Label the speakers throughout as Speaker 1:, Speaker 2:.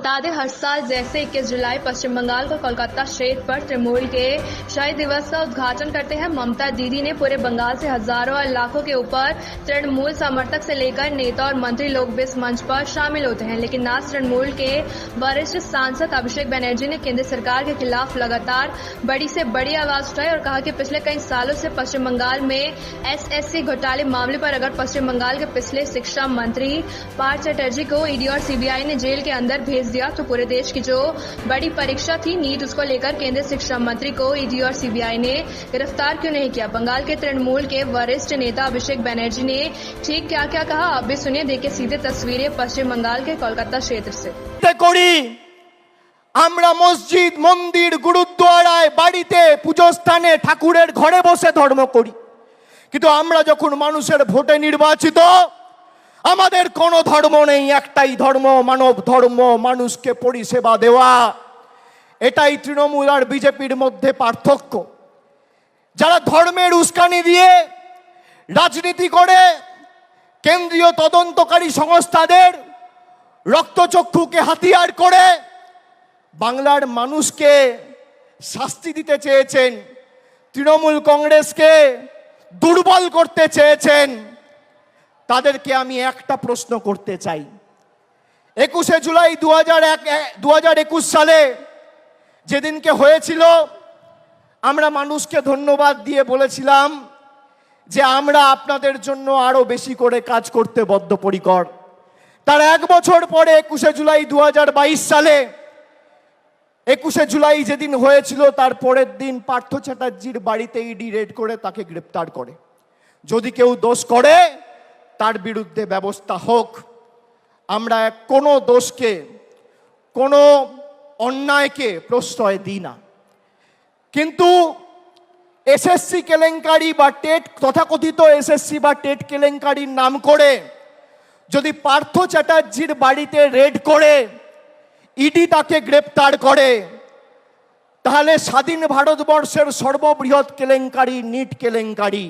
Speaker 1: बता दें, हर साल जैसे 21 जुलाई पश्चिम बंगाल को कोलकाता स्टेट पर तृणमूल के शहीद दिवस का उद्घाटन करते हैं। ममता दीदी ने पूरे बंगाल से हजारों और लाखों के ऊपर तृणमूल समर्थक से लेकर नेता और मंत्री लोग भी इस मंच पर शामिल होते हैं। लेकिन आज तृणमूल के वरिष्ठ सांसद अभिषेक बनर्जी ने केंद्र सरकार के खिलाफ लगातार बड़ी से बड़ी आवाज उठाई और कहा कि पिछले कई सालों से पश्चिम बंगाल में एसएससी घोटाले मामले पर अगर पश्चिम बंगाल के पिछले शिक्षा मंत्री पार्थ चटर्जी को ईडी और सीबीआई ने जेल के अंदर भेज दिया तो पूरे देश की जो बड़ी परीक्षा थी नीट, उसको लेकर केंद्रीय शिक्षा मंत्री को ईडी और सीबीआई ने गिरफ्तार क्यों नहीं किया। बंगाल के तृणमूल के वरिष्ठ नेता अभिषेक बनर्जी ने ठीक क्या क्या कहा, आप भी सुनिए। देखिए सीधे तस्वीरें पश्चिम बंगाल के कोलकाता क्षेत्र से।
Speaker 2: আমরা মসজিদ মন্দির গুরুদ্বারায় বাড়িতে পূজো স্থানে ঠাকুরের ঘরে বসে ধর্ম করি, কিন্তু আমরা যখন মানুষের ভোটে নির্বাচিত আমাদের কোনো ধর্ম নেই, একটাই ধর্ম মানব ধর্ম, মানুষকে পরিষেবা দেওয়া। এটাই তৃণমূল আর বিজেপির মধ্যে পার্থক্য। যারা ধর্মের উস্কানি দিয়ে রাজনীতি করে কেন্দ্রীয় তদন্তকারী সংস্থাদের রক্তচক্ষুকে হাতিয়ার করে বাংলার মানুষকে শাস্তি দিতে চেয়েছেন, তৃণমূল কংগ্রেসকে দুর্বল করতে চেয়েছেন, তাদেরকে আমি একটা প্রশ্ন করতে চাই। 21শে জুলাই 2021 সালে যেদিনকে হয়েছিল আমরা মানুষকে ধন্যবাদ দিয়ে বলেছিলাম যে আমরা আপনাদের জন্য আরো বেশি করে কাজ করতে বদ্ধপরিকর। তার এক বছর পরে 21শে জুলাই 2022 সালে 21শে জুলাই যেদিন হয়েছিল তার পরের দিন পার্থ চ্যাটার্জির বাড়িতে ইডি রেড করে তাকে গ্রেপ্তার করে। যদি কেউ দোষ করে তার বিরুদ্ধে ব্যবস্থা হোক। আমরা কোনো দোষকে কোনো অন্যায়কে প্রশ্রয় দিই না, কিন্তু এসএসসি কেলেঙ্কারি বা টেট, তথাকথিত এসএসসি বা টেট কেলেঙ্কারির নাম করে যদি পার্থ চ্যাটার্জির বাড়িতে রেড করে ইডি তাকে গ্রেপ্তার করে, তাহলে স্বাধীন ভারতবর্ষের সর্ববৃহৎ কেলেঙ্কারি নিট কেলেঙ্কারি,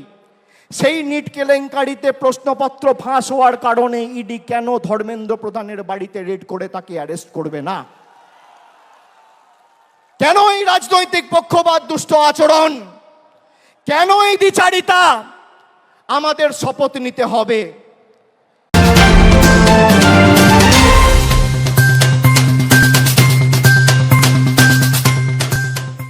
Speaker 2: সেই নিট কেলেঙ্কারিতে প্রশ্নপত্র ফাঁস হওয়ার কারণে ইডি কেন ধর্মেন্দ্র প্রধানের বাড়িতে রেড করে তাকে অ্যারেস্ট করবে না? কেন এই রাজনৈতিক পক্ষপাত, দুষ্ট আচরণ, কেন এই দ্বিচারিতা? আমাদের শপথ নিতে হবে।